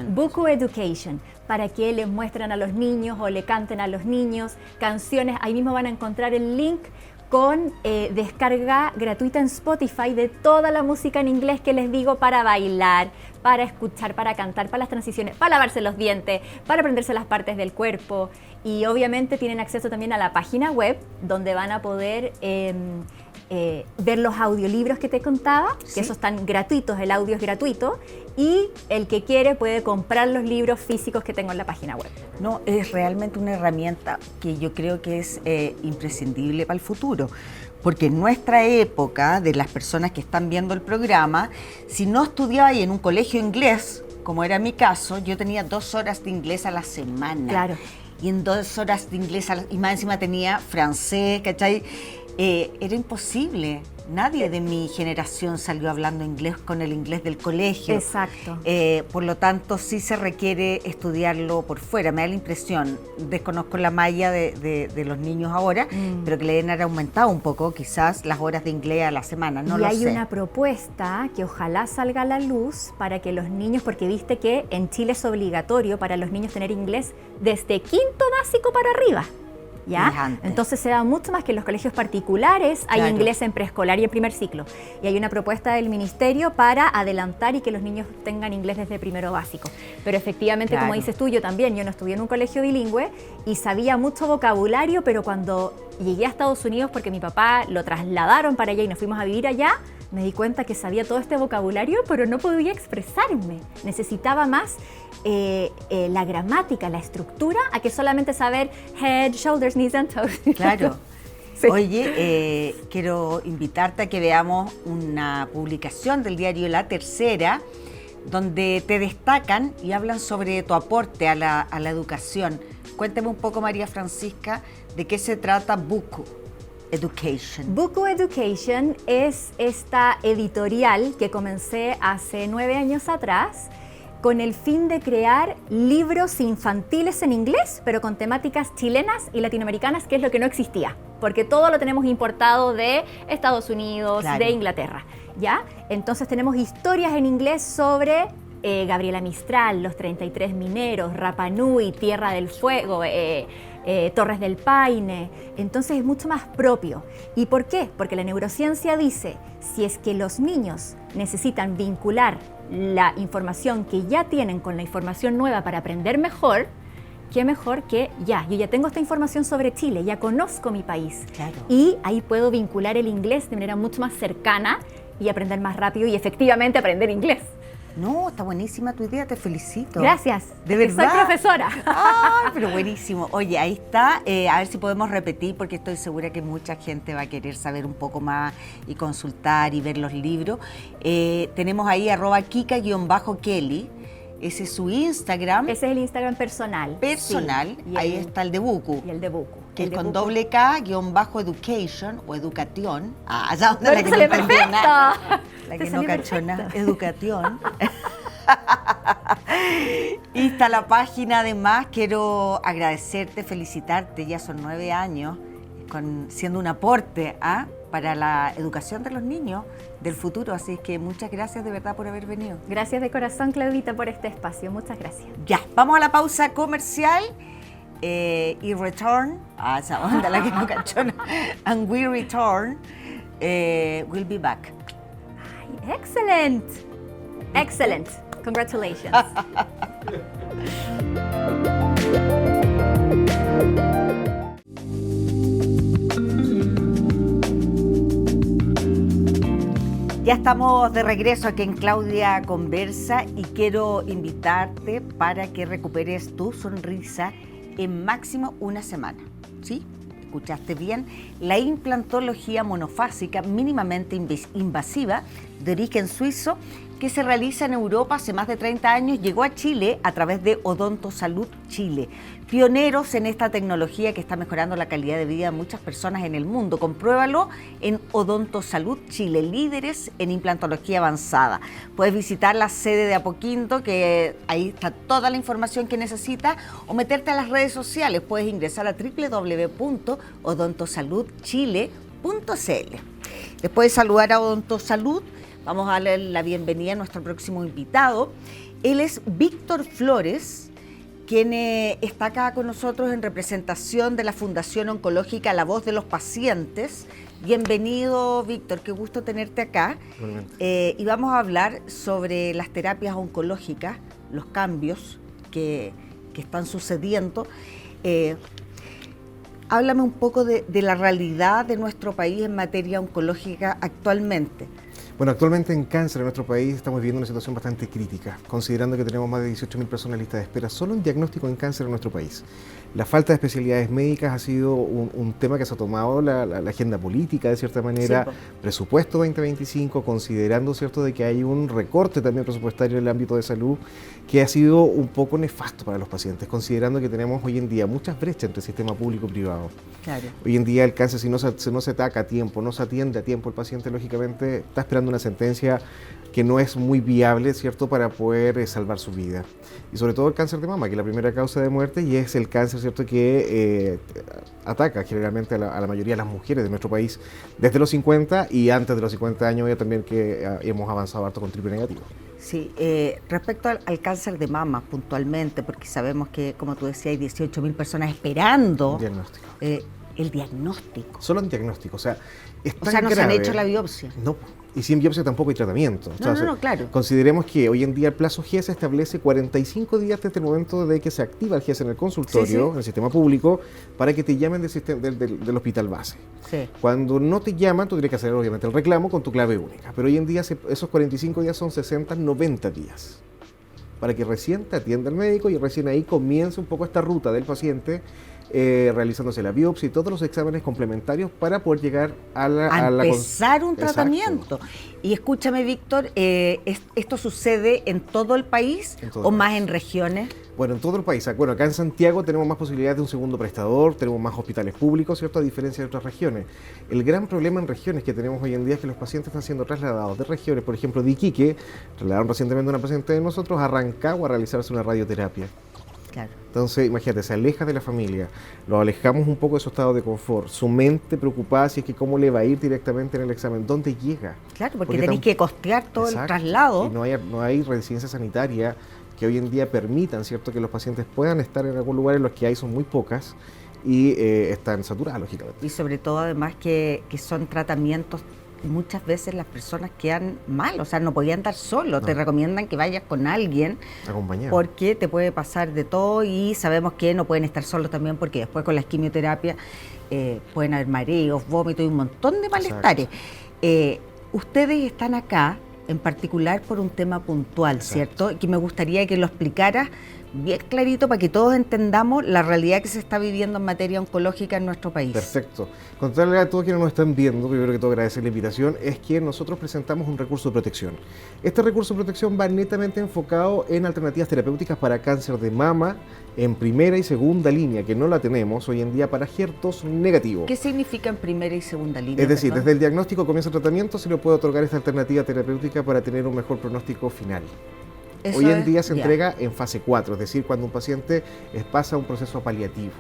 Buku Education, para que les muestren a los niños o le canten a los niños canciones. Ahí mismo van a encontrar el link con descarga gratuita en Spotify de toda la música en inglés que les digo para bailar, para escuchar, para cantar, para las transiciones, para lavarse los dientes, para aprenderse las partes del cuerpo. Y obviamente tienen acceso también a la página web donde van a poder ver los audiolibros que te contaba, ¿sí? Que esos están gratuitos, el audio es gratuito, y el que quiere puede comprar los libros físicos que tengo en la página web. No, es realmente una herramienta que yo creo que es imprescindible para el futuro, porque en nuestra época, de las personas que están viendo el programa, si no estudiaba en un colegio inglés, como era mi caso, yo tenía 2 horas de inglés a la semana. Claro. Y en 2 horas de inglés, y más encima tenía francés, ¿cachai? Era imposible. Nadie de mi generación salió hablando inglés con el inglés del colegio. Exacto. Por lo tanto, sí se requiere estudiarlo por fuera. Me da la impresión, desconozco la malla de los niños ahora, pero que le deben haber aumentado un poco quizás las horas de inglés a la semana, no lo sé. Y hay una propuesta que ojalá salga a la luz para que los niños, porque viste que en Chile es obligatorio para los niños tener inglés desde 5º básico para arriba. ¿Ya? Entonces se da mucho más que en los colegios particulares, hay inglés en preescolar y en primer ciclo. Y hay una propuesta del ministerio para adelantar y que los niños tengan inglés desde primero básico. Pero efectivamente, como dices tú, yo no estudié en un colegio bilingüe y sabía mucho vocabulario, pero cuando llegué a Estados Unidos, porque mi papá lo trasladaron para allá y nos fuimos a vivir allá, me di cuenta que sabía todo este vocabulario, pero no podía expresarme. Necesitaba más la gramática, la estructura, a que solamente saber head, shoulders, knees and toes. Claro. Sí. Oye, quiero invitarte a que veamos una publicación del diario La Tercera, donde te destacan y hablan sobre tu aporte a la educación. Cuéntame un poco, María Francisca, de qué se trata Buku Education. Buku Education es esta editorial que comencé hace 9 años atrás con el fin de crear libros infantiles en inglés, pero con temáticas chilenas y latinoamericanas, que es lo que no existía, porque todo lo tenemos importado de Estados Unidos, de Inglaterra, ¿ya? Entonces tenemos historias en inglés sobre Gabriela Mistral, los 33 mineros, Rapa Nui, Tierra del Fuego, Torres del Paine. Entonces es mucho más propio. ¿Y por qué? Porque la neurociencia dice, si es que los niños necesitan vincular la información que ya tienen con la información nueva para aprender mejor, qué mejor que yo ya tengo esta información sobre Chile, ya conozco mi país. Claro. Y ahí puedo vincular el inglés de manera mucho más cercana y aprender más rápido y efectivamente aprender inglés. No, está buenísima tu idea, te felicito. Gracias. ¿De es que verdad? soy profesora. ¡Ay, pero buenísimo! Oye, ahí está. A ver si podemos repetir, porque estoy segura que mucha gente va a querer saber un poco más y consultar y ver los libros. Tenemos ahí @Kika_Kelly. Ese es su Instagram. Ese es el Instagram personal. Personal. Sí. Ahí está el de Buku. Y el de Buku. Que es El de con Buku. doble K_education o educación. Allá donde Pero la que te no salió entendió perfecto. nada. La Te que no salió cachó nada. perfecto. Educación. Y está la página. Además, quiero agradecerte, felicitarte. Ya son 9 años siendo un aporte para la educación de los niños del futuro. Así que muchas gracias de verdad por haber venido. Gracias de corazón, Claudita, por este espacio. Muchas gracias. Ya, vamos a la pausa comercial y return. Esa onda la que no cachona. And we return. We'll be back. Ay, excellent. Excellent. Congratulations. Ya estamos de regreso aquí en Claudia Conversa y quiero invitarte para que recuperes tu sonrisa en máximo una semana. ¿Sí? Escuchaste bien. La implantología monofásica mínimamente invasiva de origen suizo que se realiza en Europa hace más de 30 años, llegó a Chile a través de Odontosalud Chile. Pioneros en esta tecnología que está mejorando la calidad de vida de muchas personas en el mundo. Compruébalo en Odontosalud Chile, líderes en implantología avanzada. Puedes visitar la sede de Apoquindo, que ahí está toda la información que necesitas, o meterte a las redes sociales. Puedes ingresar a www.odontosaludchile.cl. Después de saludar a Odontosalud, vamos a darle la bienvenida a nuestro próximo invitado. Él es Víctor Flores, quien está acá con nosotros en representación de la Fundación Oncológica La Voz de los Pacientes. Bienvenido, Víctor, qué gusto tenerte acá. Y vamos a hablar sobre las terapias oncológicas, los cambios que están sucediendo. Háblame un poco de la realidad de nuestro país en materia oncológica actualmente. Bueno, actualmente en cáncer en nuestro país estamos viviendo una situación bastante crítica, considerando que tenemos más de 18.000 personas en lista de espera solo en diagnóstico en cáncer en nuestro país. La falta de especialidades médicas ha sido un tema que se ha tomado la agenda política, de cierta manera, sí, presupuesto 2025, considerando, ¿cierto?, de que hay un recorte también presupuestario en el ámbito de salud que ha sido un poco nefasto para los pacientes, considerando que tenemos hoy en día muchas brechas entre el sistema público y privado. Claro. Hoy en día el cáncer, si no se ataca a tiempo, no se atiende a tiempo, el paciente lógicamente está esperando una sentencia que no es muy viable, ¿cierto?, para poder salvar su vida. Y sobre todo el cáncer de mama, que es la primera causa de muerte y es el cáncer, ¿cierto?, que ataca generalmente a la mayoría de las mujeres de nuestro país desde los 50 y antes de los 50 años ya también que hemos avanzado harto con triple negativo. Sí, respecto al cáncer de mama puntualmente, porque sabemos que, como tú decías, hay 18.000 personas esperando Diagnóstico. El diagnóstico. Solo en diagnóstico, o sea, es tan no grave. se han hecho la biopsia. No, y sin biopsia tampoco hay tratamiento. No, claro. Consideremos que hoy en día el plazo GES establece 45 días desde el momento de que se activa el GES en el consultorio, en el sistema público, para que te llamen del hospital base. Sí. Cuando no te llaman, tú tienes que hacer obviamente el reclamo con tu clave única. Pero hoy en día esos 45 días son 60, 90 días. Para que recién te atienda el médico y recién ahí comience un poco esta ruta del paciente, realizándose la biopsia y todos los exámenes complementarios para poder llegar a empezar un Exacto. tratamiento. Y escúchame, Víctor, ¿esto sucede en todo el país o más en regiones? Bueno, en todo el país. Bueno, acá en Santiago tenemos más posibilidades de un segundo prestador, tenemos más hospitales públicos, ¿cierto?, a diferencia de otras regiones. El gran problema en regiones que tenemos hoy en día es que los pacientes están siendo trasladados de regiones, por ejemplo, de Iquique, trasladaron recientemente a una paciente de nosotros a Rancagua a realizarse una radioterapia. Claro. Entonces, imagínate, se aleja de la familia, lo alejamos un poco de su estado de confort, su mente preocupada si es que cómo le va a ir directamente en el examen, dónde llega. Claro, porque tenéis que costear todo el traslado. Y no hay residencia sanitaria que hoy en día permitan, ¿cierto?, que los pacientes puedan estar en algún lugar, en los que hay son muy pocas y están saturadas, lógicamente. Y sobre todo, además, que son tratamientos, muchas veces las personas quedan mal, o sea, no podían estar solos, te recomiendan que vayas con alguien acompañado, porque te puede pasar de todo y sabemos que no pueden estar solos también porque después con las quimioterapias pueden haber mareos, vómitos y un montón de malestares. Ustedes están acá en particular por un tema puntual, Exacto. ¿cierto? Que me gustaría que lo explicaras bien clarito para que todos entendamos la realidad que se está viviendo en materia oncológica en nuestro país. Perfecto. Contarle a todos quienes nos están viendo, primero que todo agradecer la invitación, es que nosotros presentamos un recurso de protección. Este recurso de protección va netamente enfocado en alternativas terapéuticas para cáncer de mama en primera y segunda línea, que no la tenemos hoy en día para HER2 negativo. ¿Qué significa en primera y segunda línea? Es decir, perdón? desde el diagnóstico comienza el tratamiento, se le puede otorgar esta alternativa terapéutica para tener un mejor pronóstico final. Eso Hoy en es- día se ya, entrega en fase 4, es decir, cuando un paciente pasa un proceso paliativo.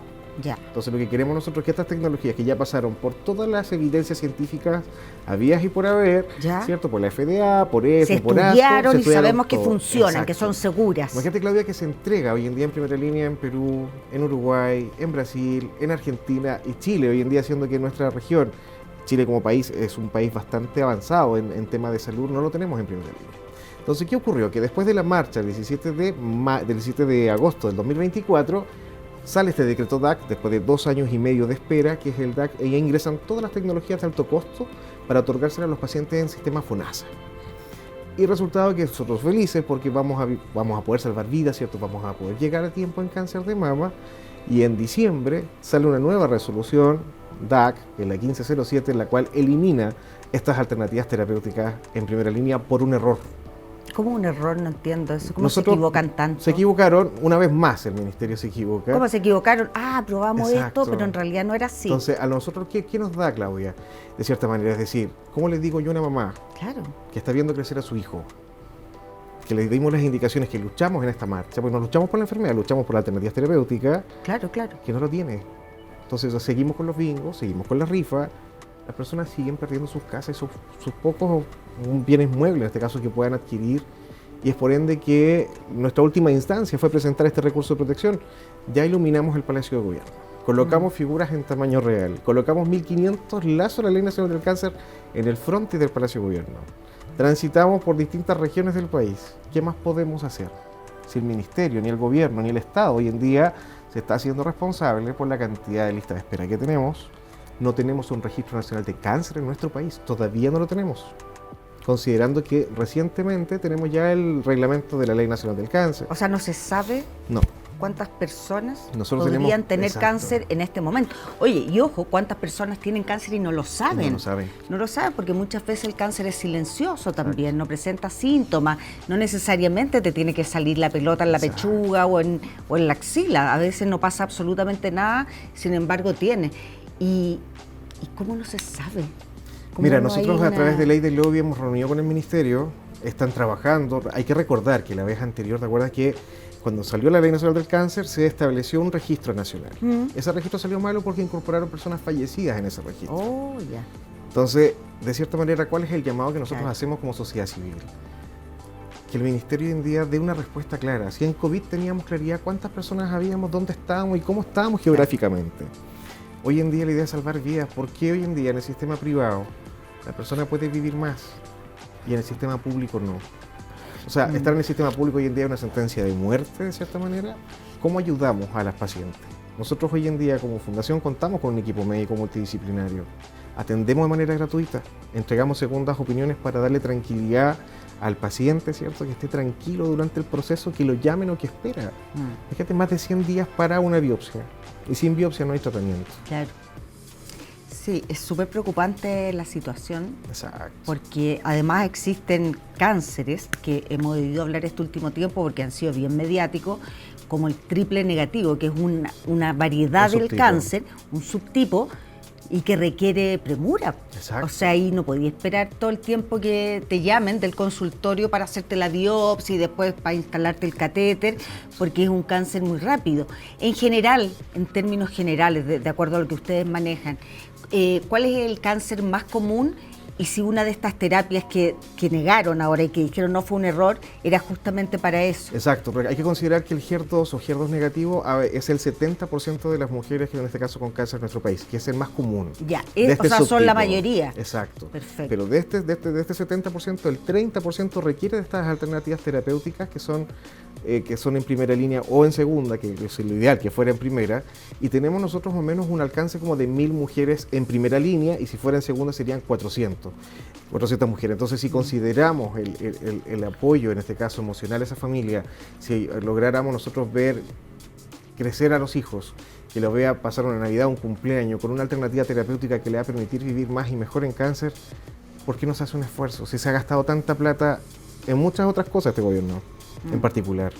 Ya. Entonces lo que queremos nosotros es que estas tecnologías que ya pasaron por todas las evidencias científicas habidas y por haber, Ya. ¿cierto? Por la FDA, por ESMO, Se por ASCO, estudiaron se y estudiaron sabemos que todo. funcionan, que Exacto. son seguras. Imagínate, Claudia, que se entrega hoy en día en primera línea en Perú, en Uruguay, en Brasil, en Argentina y Chile, hoy en día siendo que en nuestra región, Chile como país es un país bastante avanzado en tema de salud, no lo tenemos en primera línea. Entonces, ¿qué ocurrió? Que después de la marcha del 17 de agosto del 2024, sale este decreto DAC, después de 2 años y medio de espera, que es el DAC, y ya ingresan todas las tecnologías de alto costo para otorgárselas a los pacientes en sistema FONASA. Y resultado que nosotros felices porque vamos a poder salvar vidas, ¿cierto? Vamos a poder llegar a tiempo en cáncer de mama, y en diciembre sale una nueva resolución DAC, en la 1507, en la cual elimina estas alternativas terapéuticas en primera línea por un error. ¿Cómo un error? No entiendo eso. ¿Cómo Nosotros se equivocan tanto? Se equivocaron, una vez más el ministerio se equivoca. ¿Cómo se equivocaron? Ah, probamos Exacto. esto, pero en realidad no era así. Entonces, a nosotros, ¿qué nos da, Claudia? De cierta manera, es decir, ¿cómo le digo yo a una mamá Claro. que está viendo crecer a su hijo, que le dimos las indicaciones, que luchamos en esta marcha, porque no luchamos por la enfermedad, luchamos por alternativas terapéuticas, Claro, claro. que no lo tiene? Entonces, seguimos con los bingos, seguimos con la rifa, las personas siguen perdiendo sus casas y sus pocos bienes muebles, en este caso, que puedan adquirir, y es por ende que nuestra última instancia fue presentar este recurso de protección. Ya iluminamos el Palacio de Gobierno, colocamos figuras en tamaño real, colocamos 1500 lazos de la Ley Nacional del Cáncer en el frontis del Palacio de Gobierno, transitamos por distintas regiones del país. ¿Qué más podemos hacer? Si el Ministerio, ni el Gobierno, ni el Estado hoy en día se está haciendo responsable por la cantidad de listas de espera que tenemos, no tenemos un registro nacional de cáncer en nuestro país, todavía no lo tenemos, considerando que recientemente tenemos ya el reglamento de la Ley Nacional del Cáncer. O sea, no se sabe No, cuántas personas Nosotros podrían tenemos- tener exacto. cáncer en este momento. Oye, y ojo, cuántas personas tienen cáncer y no lo saben. no lo saben. No lo saben porque muchas veces el cáncer es silencioso también, no presenta síntomas, no necesariamente te tiene que salir la pelota en la Exacto. pechuga o en la axila, a veces no pasa absolutamente nada, sin embargo tiene. ¿Y cómo no se sabe? ¿Cómo Mira, no nosotros hay a través una- de Ley del Lobby hemos reunido con el Ministerio, están trabajando. Hay que recordar que la vez anterior, ¿te acuerdas que cuando salió la Ley Nacional del Cáncer se estableció un registro nacional? Ese registro salió malo porque incorporaron personas fallecidas en ese registro. Oh, ya. Entonces, de cierta manera, ¿cuál es el llamado que nosotros Claro. hacemos como sociedad civil? Que el Ministerio hoy en día dé una respuesta clara. Si en COVID teníamos claridad cuántas personas habíamos, dónde estábamos y cómo estábamos geográficamente. Hoy en día la idea es salvar vidas. ¿Por qué hoy en día en el sistema privado la persona puede vivir más y en el sistema público no? O sea, estar en el sistema público hoy en día es una sentencia de muerte, de cierta manera. ¿Cómo ayudamos a las pacientes? Nosotros hoy en día como fundación contamos con un equipo médico multidisciplinario. Atendemos de manera gratuita, entregamos segundas opiniones para darle tranquilidad al paciente, ¿cierto? Que esté tranquilo durante el proceso, que lo llamen o que espera. Fíjate, más de 100 días para una biopsia. Y sin biopsia no hay tratamiento. Claro. Sí, es súper preocupante la situación Exacto. porque además existen cánceres que hemos debido hablar este último tiempo porque han sido bien mediáticos, como el triple negativo, que es una variedad Un del subtipo. cáncer, un subtipo, y que requiere premura. Exacto. O sea, ahí no podía esperar todo el tiempo que te llamen del consultorio para hacerte la biopsia y después para instalarte el catéter, porque es un cáncer muy rápido. En general, en términos generales, de acuerdo a lo que ustedes manejan, ¿cuál es el cáncer más común? Y si una de estas terapias que negaron ahora y que dijeron no fue un error, era justamente para eso. Exacto, porque hay que considerar que el HER2 o HER2 negativo es el 70% de las mujeres que en este caso con cáncer en nuestro país, que es el más común. Ya, de o sea, son la subtipo. mayoría. Exacto. Perfecto. Pero de este 70%, el 30% requiere de estas alternativas terapéuticas que son en primera línea o en segunda, que es lo ideal que fuera en primera, y tenemos nosotros más o menos un alcance como de 1000 mujeres en primera línea, y si fuera en segunda serían 400. 400 mujeres. Entonces, si consideramos el apoyo, en este caso emocional a esa familia, si lográramos nosotros ver crecer a los hijos, que los vea pasar una Navidad, un cumpleaños, con una alternativa terapéutica que le va a permitir vivir más y mejor en cáncer, ¿por qué no se hace un esfuerzo? Si se ha gastado tanta plata en muchas otras cosas este gobierno, en particular.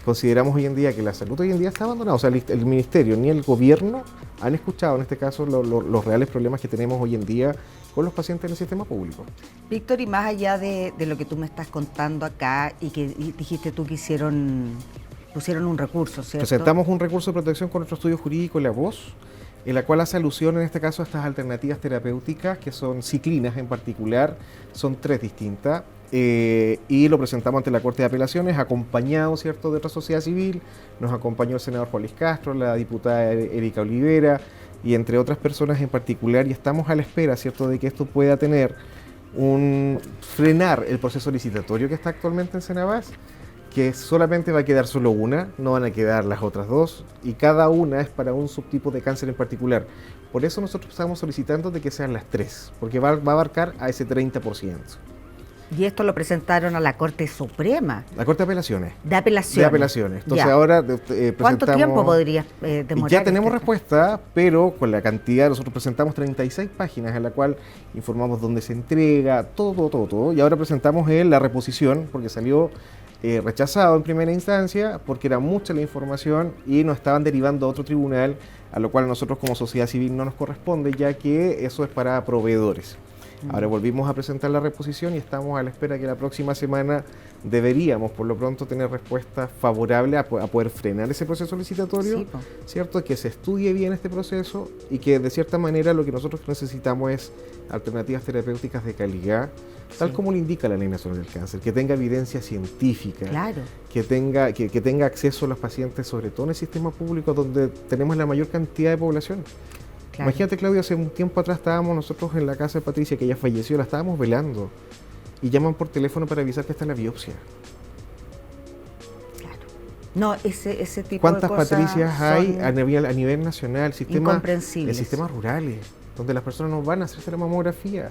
Consideramos hoy en día que la salud hoy en día está abandonada, o sea, el ministerio ni el gobierno han escuchado en este caso los reales problemas que tenemos hoy en día con los pacientes en el sistema público. Víctor, y más allá de lo que tú me estás contando acá y que dijiste tú que pusieron un recurso, ¿cierto? Presentamos un recurso de protección con nuestro estudio jurídico La Voz, en la cual hace alusión en este caso a estas alternativas terapéuticas, que son ciclinas en particular, son 3 distintas, y lo presentamos ante la Corte de Apelaciones, acompañado, ¿cierto?, de otra sociedad civil. Nos acompañó el senador Juan Luis Castro, la diputada Erika Olivera, y entre otras personas en particular, y estamos a la espera, ¿cierto?, de que esto pueda tener frenar el proceso licitatorio que está actualmente en Senabas, que solamente va a quedar solo una, no van a quedar las otras 2, y cada una es para un subtipo de cáncer en particular. Por eso nosotros estamos solicitando de que sean las 3, porque va a abarcar a ese 30%. Y esto lo presentaron a la Corte Suprema. La Corte de Apelaciones. De apelaciones. De apelaciones. Entonces Ya. ahora presentamos... ¿Cuánto tiempo podría demorar? Ya tenemos este? respuesta, pero con la cantidad, nosotros presentamos 36 páginas en la cual informamos dónde se entrega, todo. Y ahora presentamos la reposición, porque salió rechazado en primera instancia, porque era mucha la información y nos estaban derivando a otro tribunal, a lo cual a nosotros como sociedad civil no nos corresponde, ya que eso es para proveedores. Ahora volvimos a presentar la reposición y estamos a la espera que la próxima semana deberíamos, por lo pronto, tener respuesta favorable a poder frenar ese proceso licitatorio, Sí, po. ¿cierto? Que se estudie bien este proceso y que de cierta manera lo que nosotros necesitamos es alternativas terapéuticas de calidad, tal como lo indica la Ley Nacional del Cáncer, que tenga evidencia científica, Claro. que tenga acceso a los pacientes, sobre todo en el sistema público donde tenemos la mayor cantidad de población. Claro. Imagínate, Claudio, hace un tiempo atrás estábamos nosotros en la casa de Patricia, que ella falleció, la estábamos velando, y llaman por teléfono para avisar que está la biopsia. Claro. No, ese tipo de ¿Cuántas cosas Patricias hay son a nivel nacional, en incomprensibles. sistemas rurales, donde las personas no van a hacerse la mamografía?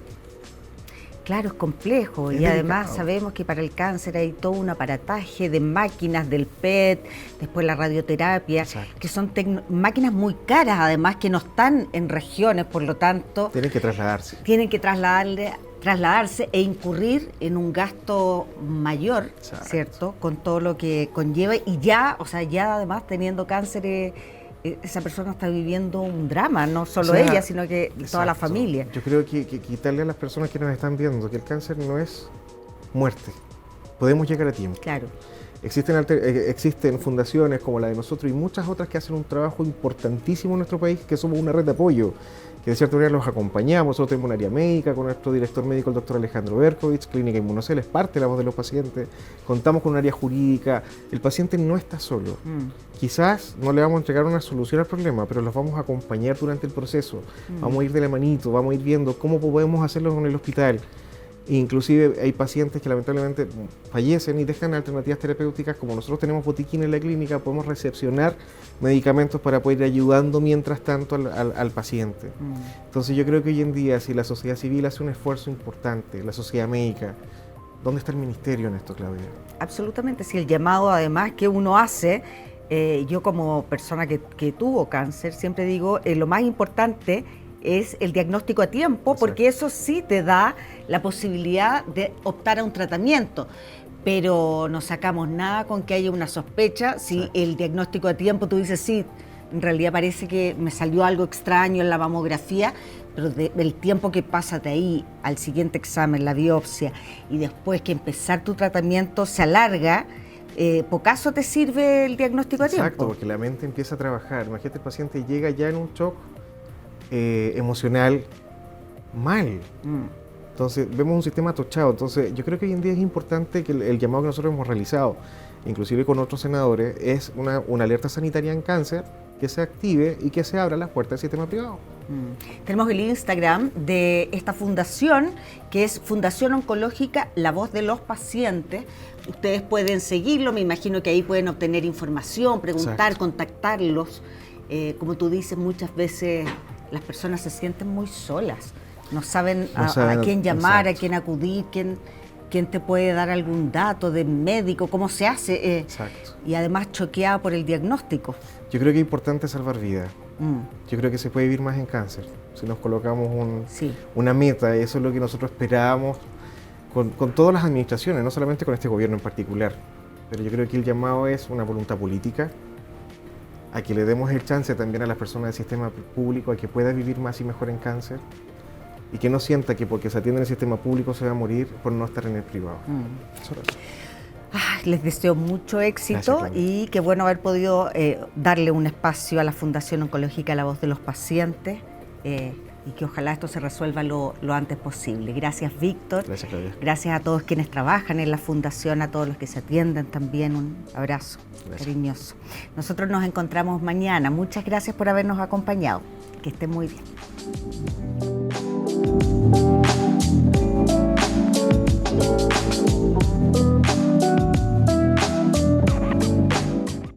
Claro, es complejo Es y además delicado. sabemos que para el cáncer hay todo un aparataje de máquinas, del PET, después la radioterapia, Exacto. que son máquinas muy caras, además que no están en regiones, por lo tanto Tienen que trasladarse. tienen que trasladarse e incurrir en un gasto mayor, Exacto. ¿cierto? Con todo lo que conlleva y ya además teniendo cáncer, esa persona está viviendo un drama, no solo O sea, ella, sino que toda la exacto. familia. Yo creo que quitarle a las personas que nos están viendo que el cáncer no es muerte. Podemos llegar a tiempo. Claro. Existen fundaciones como la de nosotros y muchas otras que hacen un trabajo importantísimo en nuestro país, que somos una red de apoyo, que de cierta manera los acompañamos. Nosotros tenemos un área médica con nuestro director médico, el doctor Alejandro Berkovich, Clínica Inmunocel, es parte de la voz de los pacientes. Contamos con un área jurídica. El paciente no está solo. Quizás no le vamos a entregar una solución al problema, pero los vamos a acompañar durante el proceso. Vamos a ir de la manito, vamos a ir viendo cómo podemos hacerlo con el hospital. Inclusive hay pacientes que lamentablemente fallecen y dejan alternativas terapéuticas. Como nosotros tenemos botiquín en la clínica, podemos recepcionar medicamentos para poder ir ayudando mientras tanto al paciente. Entonces yo creo que hoy en día, si la sociedad civil hace un esfuerzo importante, la sociedad médica, ¿dónde está el ministerio en esto, Claudia? Absolutamente, si el llamado además que uno hace, yo como persona que tuvo cáncer, siempre digo, lo más importante es el diagnóstico a tiempo, Exacto. porque eso sí te da la posibilidad de optar a un tratamiento. Pero no sacamos nada con que haya una sospecha. Si Exacto. el diagnóstico a tiempo, tú dices, sí, en realidad parece que me salió algo extraño en la mamografía, pero del tiempo que pasa de ahí al siguiente examen, la biopsia, y después que empezar tu tratamiento se alarga, pocaso te sirve el diagnóstico a Exacto, tiempo. porque la mente empieza a trabajar. Imagínate, el paciente llega ya en un shock emocional mal. Entonces vemos un sistema atochado. Entonces yo creo que hoy en día es importante que el llamado que nosotros hemos realizado, inclusive con otros senadores, es una alerta sanitaria en cáncer que se active y que se abra las puertas del sistema privado. Tenemos el Instagram de esta fundación, que es Fundación Oncológica La Voz de los Pacientes. Ustedes pueden seguirlo, me imagino que ahí pueden obtener información, preguntar, Exacto. contactarlos. Como tú dices, muchas veces las personas se sienten muy solas. No saben No a saben, quién llamar, exacto. a quién acudir, quién te puede dar algún dato de médico, cómo se hace. Exacto. Y además choqueada por el diagnóstico. Yo creo que es importante salvar vidas. Mm, Yo creo que se puede vivir más en cáncer. Si nos colocamos sí. una meta, eso es lo que nosotros esperábamos con todas las administraciones, no solamente con este gobierno en particular. Pero yo creo que el llamado es una voluntad política, a que le demos el chance también a las personas del sistema público a que pueda vivir más y mejor en cáncer y que no sienta que porque se atiende en el sistema público se va a morir por no estar en el privado. Solo eso. Les deseo mucho éxito. Gracias, y qué bueno haber podido darle un espacio a la Fundación Oncológica La Voz de los Pacientes y que ojalá esto se resuelva lo antes posible. Gracias, Víctor. Gracias, Claudia. Gracias a todos quienes trabajan en la Fundación, a todos los que se atienden también. Un abrazo cariñoso. Nosotros nos encontramos mañana. Muchas gracias por habernos acompañado. Que estén muy bien.